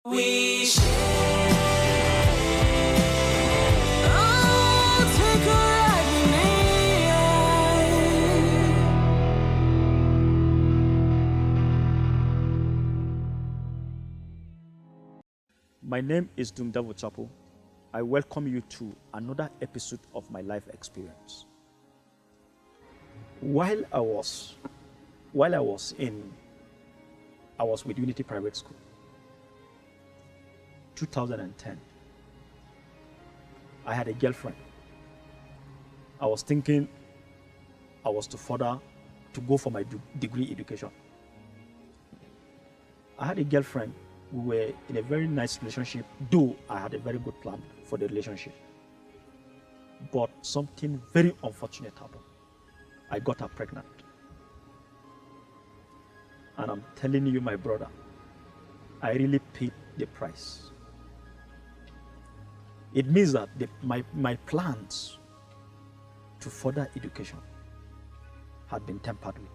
We share. Oh, take a ride with me. My name is Dung Davou Chapo. I welcome you to another episode of my life experience. While I was with Unity Private School, 2010. I had a girlfriend. I was thinking I was to go for my degree education. I had a girlfriend. We were in a very nice relationship, though I had a very good plan for the relationship. But something very unfortunate happened. I got her pregnant. And I'm telling you, my brother, I really paid the price. It means that my plans to further education had been tampered with.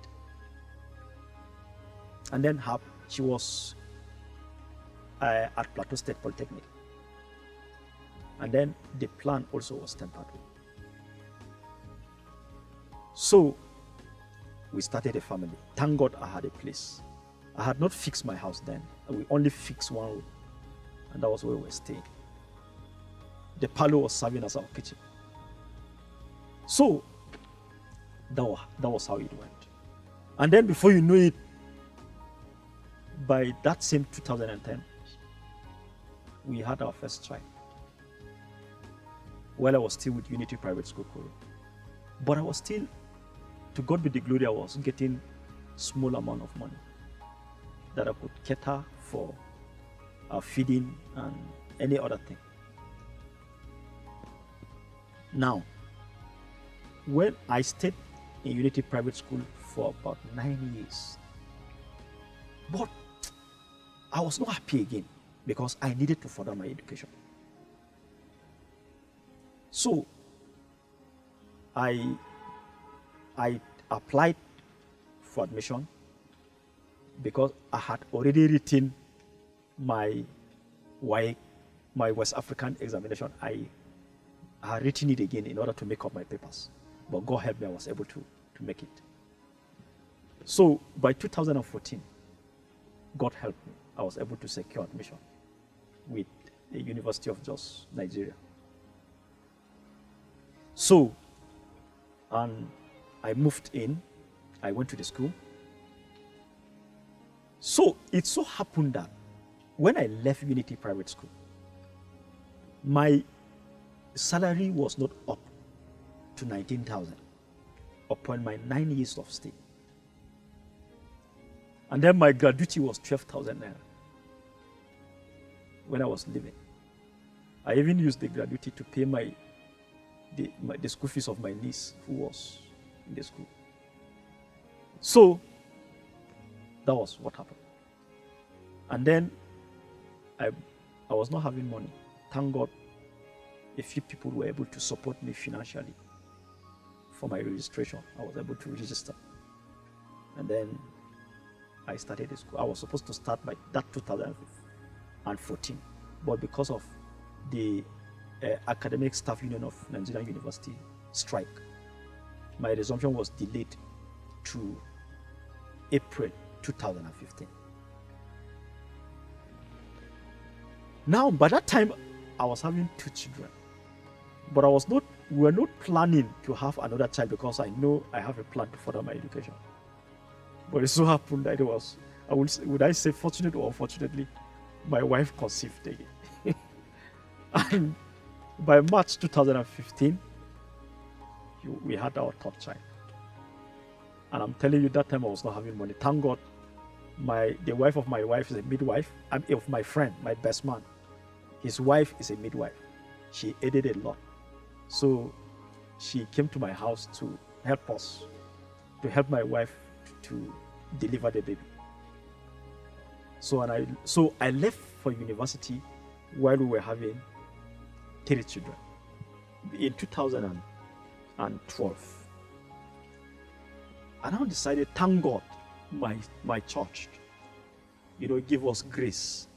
And then she was at Plateau State Polytechnic. And then the plan also was tampered with. So we started a family. Thank God I had a place. I had not fixed my house then. We only fixed one room. And that was where we were staying. The parlor was serving as our kitchen. So that was how it went. And then before you know it, by that same 2010, we had our first child. While I was still with Unity Private School. But I was still, to God be the glory, I was getting small amount of money that I could cater for our feeding and any other thing. Now, when I stayed in Unity Private School for about 9 years, but I was not happy again because I needed to further my education. So I applied for admission because I had already written my West African examination. I had written it again in order to make up my papers. But God helped me, I was able to make it. So by 2014, God helped me. I was able to secure admission with the University of Jos, Nigeria. So, and I moved in. I went to the school. So it so happened that when I left Unity Private School, my salary was not up to 19,000 upon my 9 years of stay. And then my gratuity was 12,000 naira when I was leaving. I even used the gratuity to pay the school fees of my niece who was in the school. So that was what happened. And then I was not having money. Thank God a few people were able to support me financially for my registration. I was able to register. And then I started the school. I was supposed to start by that 2014, but because of the Academic Staff Union of Nigerian University strike, my resumption was delayed to April 2015. Now, by that time, I was having 2 children, but we were not planning to have another child because I know I have a plan to further my education. But it so happened that would I say fortunate or unfortunately, my wife conceived again. And by March 2015, we had our 3rd child. And I'm telling you, that time I was not having money. Thank God, the wife of my wife is a midwife. Of my friend, my best man, his wife is a midwife. She aided a lot. So she came to my house to help us, to help my wife to deliver the baby. So I left for university while we were having 3 children in 2012. I now decided, thank God, my church, give us grace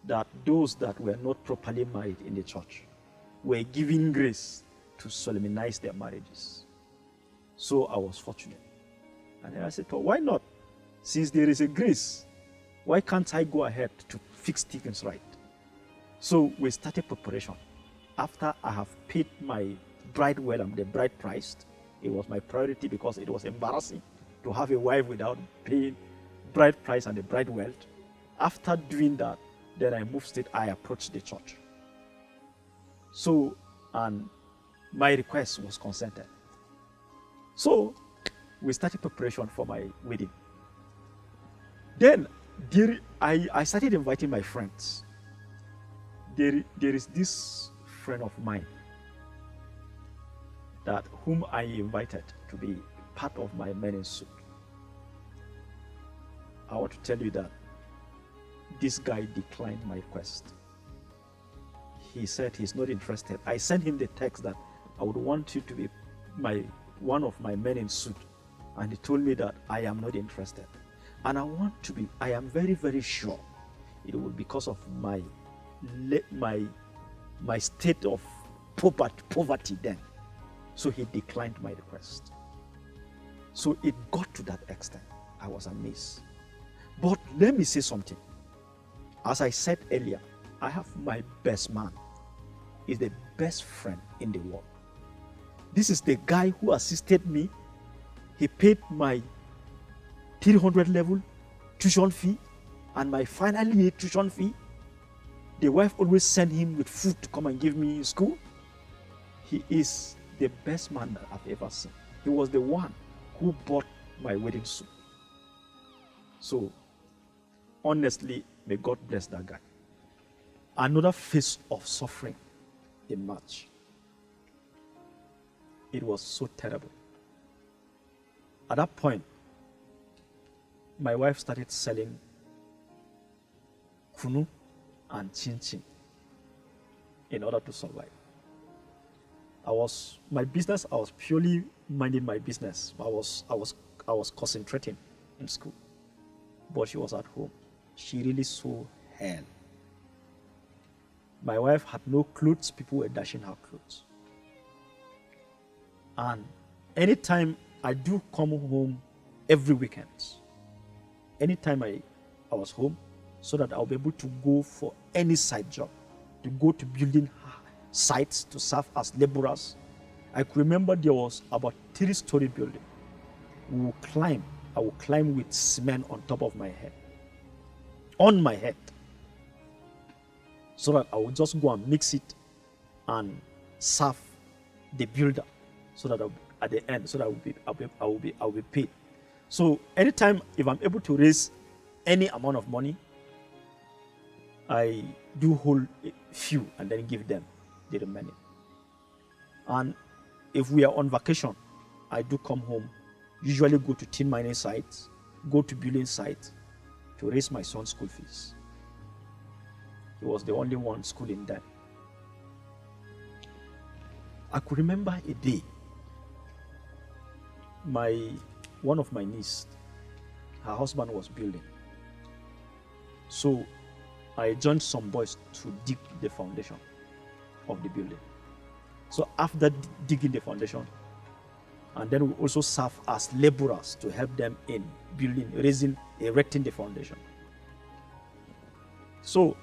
that those that were not properly married in the church were given grace to solemnize their marriages. So I was fortunate. And then I said, well, why not? Since there is a grace, why can't I go ahead to fix things right? So we started preparation. After I have paid my bride well and the bride price, it was my priority because it was embarrassing to have a wife without paying bride price and the bride wealth. After doing that, then I moved state, I approached the church. So, and my request was consented. So, we started preparation for my wedding. Then, I started inviting my friends. There is this friend of mine that whom I invited to be part of my men in suit. I want to tell you that this guy declined my request. He said he's not interested. I sent him the text that I would want you to be one of my men in suit, and he told me that I am not interested. And I am very, very sure it will be because of my state of poverty then. So he declined my request. So it got to that extent. I was amazed. But let me say something. As I said earlier, I have my best man. He's the best friend in the world. This is the guy who assisted me. He paid my 300 level tuition fee and my final year tuition fee. The wife always sent him with food to come and give me in school. He is the best man that I've ever seen. He was the one who bought my wedding suit. So, honestly, may God bless that guy. Another phase of suffering in March. It was so terrible. At that point, my wife started selling kunu and chin chin in order to survive. I was purely minding my business. I was concentrating in school. But she was at home. She really saw hell. My wife had no clothes. People were dashing her clothes. And anytime I do come home every weekend, anytime I was home, so that I'll be able to go for any side job, to go to building sites to serve as laborers. I could remember there was about 3-story building. I will climb with cement on top of my head, on my head, so that I will just go and mix it and serve the builder, so that at the end, so that I will be paid. So anytime if I'm able to raise any amount of money, I do hold a few and then give them the remaining. And if we are on vacation, I do come home, usually go to tin mining sites, go to building sites to raise my son's school fees. He was the only one schooling then. I could remember a day, one of my nieces, her husband was building. So I joined some boys to dig the foundation of the building. So after digging the foundation, and then we also serve as laborers to help them in building, erecting the foundation. So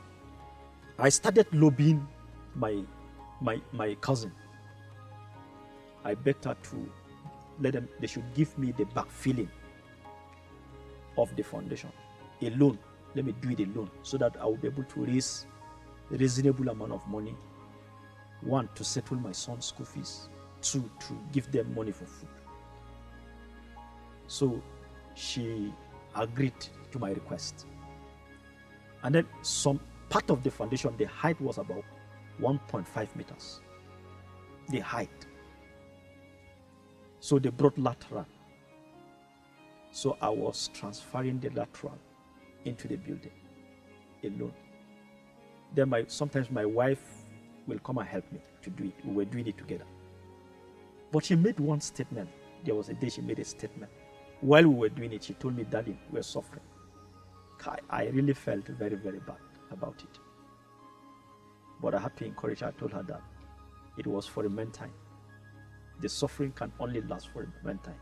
I started lobbying my cousin. I begged her to they should give me the backfilling of the foundation, a loan. Let me do it alone so that I will be able to raise a reasonable amount of money. 1, to settle my son's school fees. 2, to give them money for food. So she agreed to my request. And then some part of the foundation, the height was about 1.5 meters. The height. So they brought lateral. So I was transferring the lateral into the building alone. Then sometimes my wife will come and help me to do it. We were doing it together. But she made one statement. There was a day she made a statement. While we were doing it, she told me, "Daddy, we're suffering." I really felt very, very bad about it. But I had to encourage her. I told her that it was for a meantime. The suffering can only last for a meantime.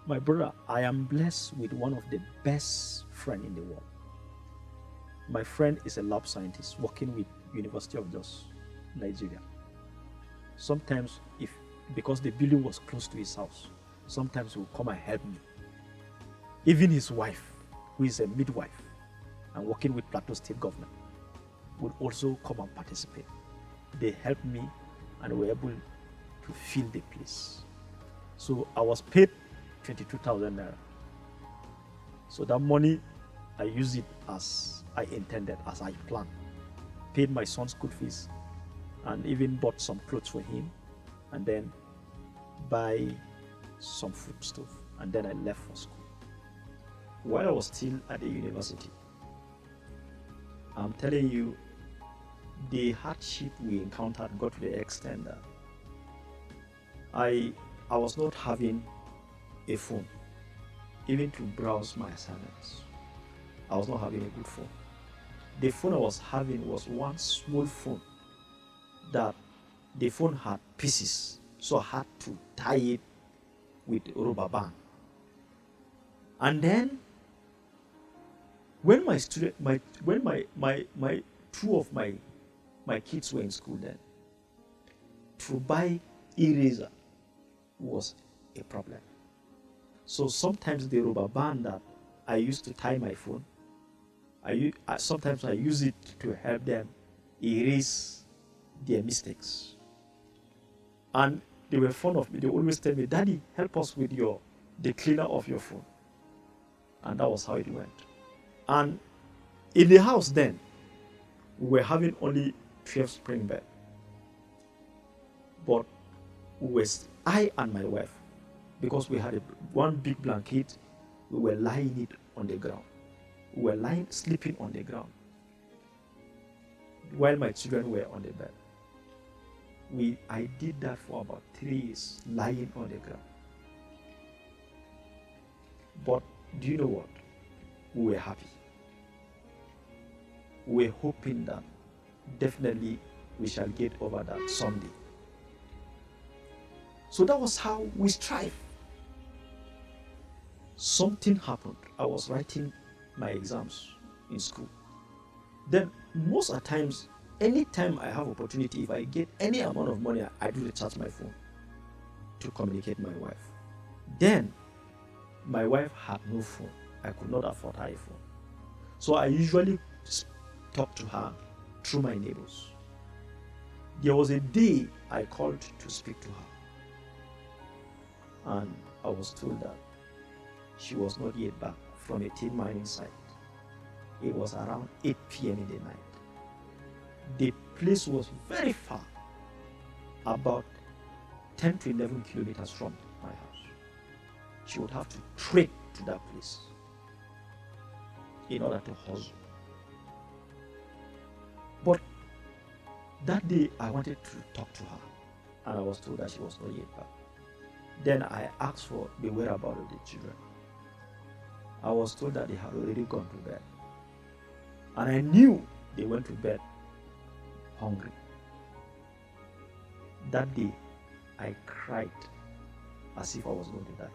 My brother, I am blessed with one of the best friends in the world. My friend is a lab scientist working with University of Jos, Nigeria. Sometimes, because the building was close to his house, sometimes he will come and help me. Even his wife, who is a midwife and working with Plateau State government, would also come and participate. They helped me and were able to fill the place. So I was paid 22,000 naira. So that money, I used it as I intended, as I planned. Paid my son's school fees and even bought some clothes for him, and then buy some food stuff, and then I left for school. While I was still at the university, I'm telling you, the hardship we encountered got to the extent that I was not having a phone, even to browse my assignments. I was not having a good phone. The phone I was having was one small phone that the phone had pieces, so I had to tie it with a rubber band. And then when two of my kids were in school, then to buy eraser was a problem. So sometimes the rubber band that I used to tie my phone, sometimes I use it to help them erase their mistakes. And they were fond of me. They always tell me, "Daddy, help us with the cleaner of your phone." And that was how it went. And in the house then, we were having only 12 spring bed. But I and my wife, because we had one big blanket, we were lying it on the ground. We were sleeping on the ground while my children were on the bed. I did that for about 3 years, lying on the ground. But do you know what? We were happy. We were hoping that definitely we shall get over that someday. So that was how we strive. Something happened. I was writing my exams in school. Then most of the times, anytime I have opportunity, if I get any amount of money, I do recharge my phone to communicate with my wife. Then my wife had no phone. I could not afford her a phone. So I usually talk to her through my neighbors. There was a day I called to speak to her, and I was told that she was not yet back from a tin mining site. It was around 8 p.m. in the night. The place was very far, about 10 to 11 kilometers from my house. She would have to trek to that place in order to hustle. But that day I wanted to talk to her, and I was told that she was not yet back. Then I asked for the whereabouts of the children. I was told that they had already gone to bed. And I knew they went to bed hungry. That day, I cried as if I was going to die.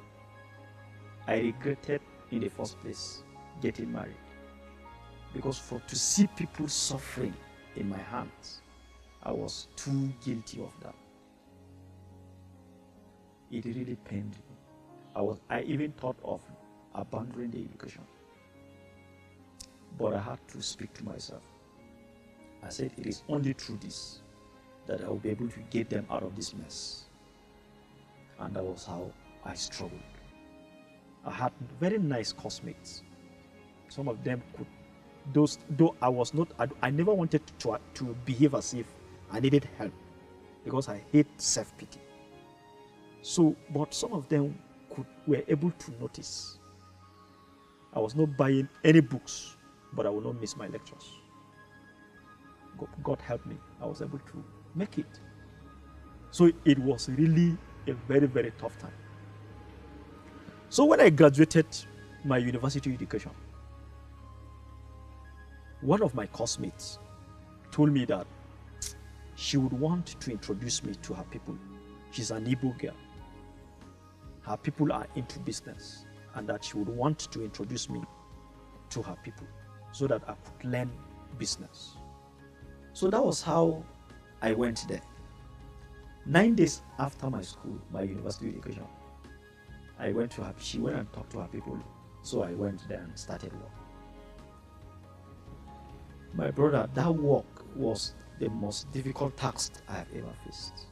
I regretted in the first place getting married, because to see people suffering in my hands, I was too guilty of that. It really pained me. I even thought of abandoning the education. But I had to speak to myself. I said, it is only through this that I will be able to get them out of this mess. And that was how I struggled. I had very nice classmates. Some of them though I never wanted to behave as if I needed help, because I hate self-pity. So, but some of them were able to notice. I was not buying any books, but I will not miss my lectures. God helped me. I was able to make it. So it was really a very, very tough time. So when I graduated my university education, one of my classmates told me that she would want to introduce me to her people. She's an Igbo girl. Her people are into business, and that she would want to introduce me to her people so that I could learn business. So that was how I went there. 9 days after my school, my university education, I went to her. She went and talked to her people. So I went there and started work. My brother, that work was the most difficult task I have ever faced.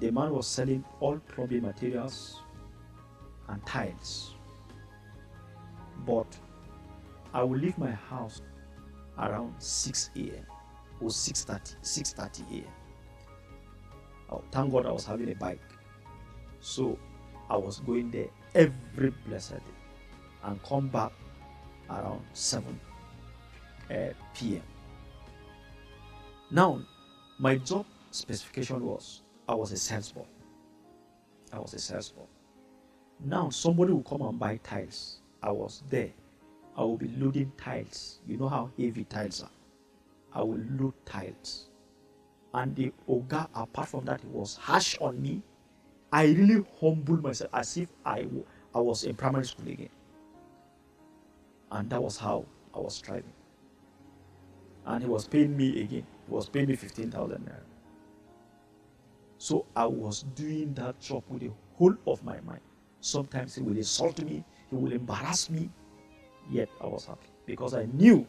The man was selling all plumbing materials and tiles. But I would leave my house around 6 a.m. or 6:30 a.m. Oh, thank God I was having a bike. So I was going there every blessed day and come back around 7 p.m. Now, my job specification was I was a salesman. Now, somebody will come and buy tiles. I was there. I will be loading tiles. You know how heavy tiles are. I will load tiles. And the Oga, apart from that, he was harsh on me. I really humbled myself as if I was in primary school again. And that was how I was striving. And he was paying me again. He was paying me 15,000 naira. So I was doing that job with the whole of my mind. Sometimes he will insult me, he will embarrass me, yet I was happy because I knew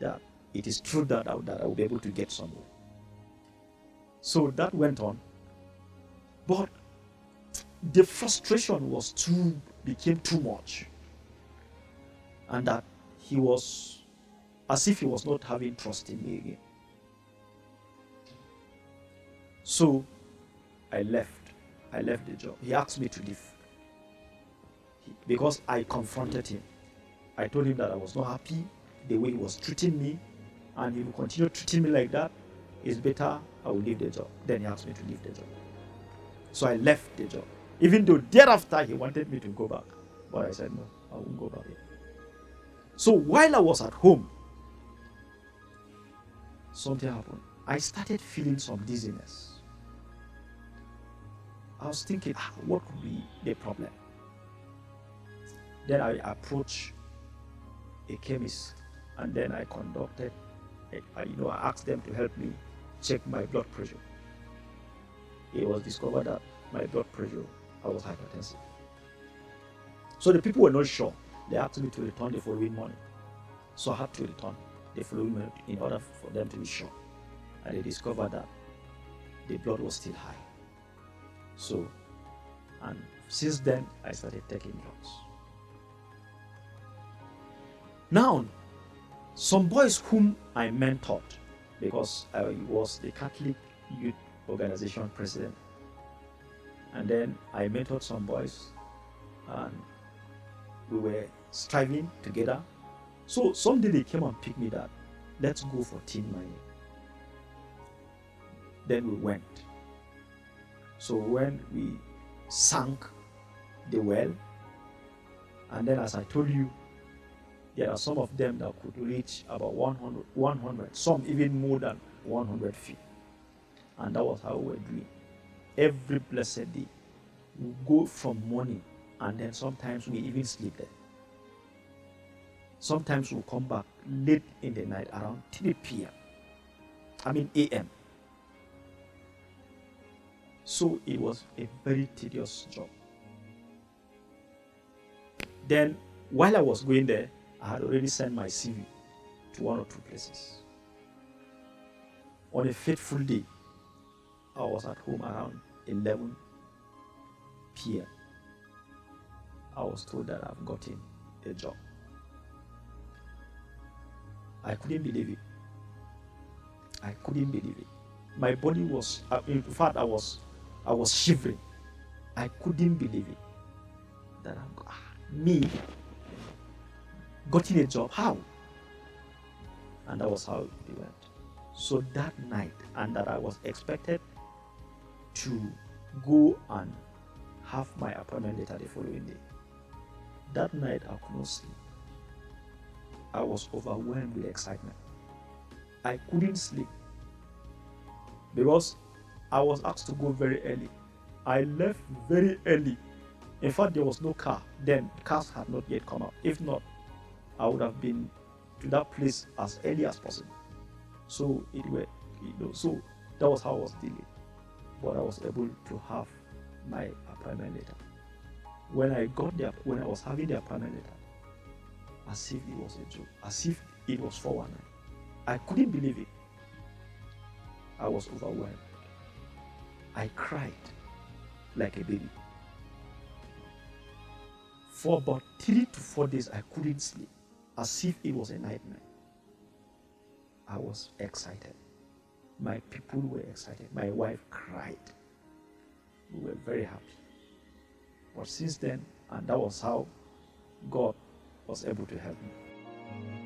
that it is true that I will be able to get somewhere. So that went on, but the frustration became too much, and that he was as if he was not having trust in me again. So I left the job. He asked me to leave because I confronted him. I told him that I was not happy the way he was treating me, and if he continued treating me like that, it's better I will leave the job. Then he asked me to leave the job. So I left the job, even though thereafter he wanted me to go back, but I said no, I won't go back. So while I was at home, something happened. I started feeling some dizziness. I was thinking, what could be the problem? Then I approached a chemist, and then I conducted, I asked them to help me check my blood pressure. It was discovered that my blood pressure, I was hypertensive. So the people were not sure. They asked me to return the following morning. So I had to return the following morning in order for them to be sure. And they discovered that the blood was still high. So, and since then, I started taking drugs. Now, some boys whom I mentored, because I was the Catholic Youth Organization president, and then I mentored some boys, and we were striving together. So someday they came and picked me that, let's go for team mining. Then we went. So when we sank the well, and then as I told you, there are some of them that could reach about 100, some even more than 100 feet. And that was how we were doing. Every blessed day, we go from morning, and then sometimes we even sleep there. Sometimes we'll come back late in the night around 3 p.m. a.m. So it was a very tedious job. Then, while I was going there, I had already sent my CV to 1 or 2 places. On a fateful day, I was at home around 11 p.m. I was told that I've gotten a job. I couldn't believe it. My body was, in fact, I was shivering. I couldn't believe it. That me gotten a job, how? And that was how it went. So that night, and that I was expected to go and have my appointment later the following day. That night I could not sleep. I was overwhelmed with excitement. I couldn't sleep because I was asked to go very early. I left very early. In fact, there was no car. Then cars had not yet come out. If not, I would have been to that place as early as possible. So so that was how I was dealing. But I was able to have my appointment letter. When I got there, when I was having the appointment letter, as if it was a joke, as if it was 419. I couldn't believe it. I was overwhelmed. I cried like a baby. For about 3 to 4 days, I couldn't sleep, as if it was a nightmare. I was excited. My people were excited. My wife cried. We were very happy. But since then, and that was how God was able to help me.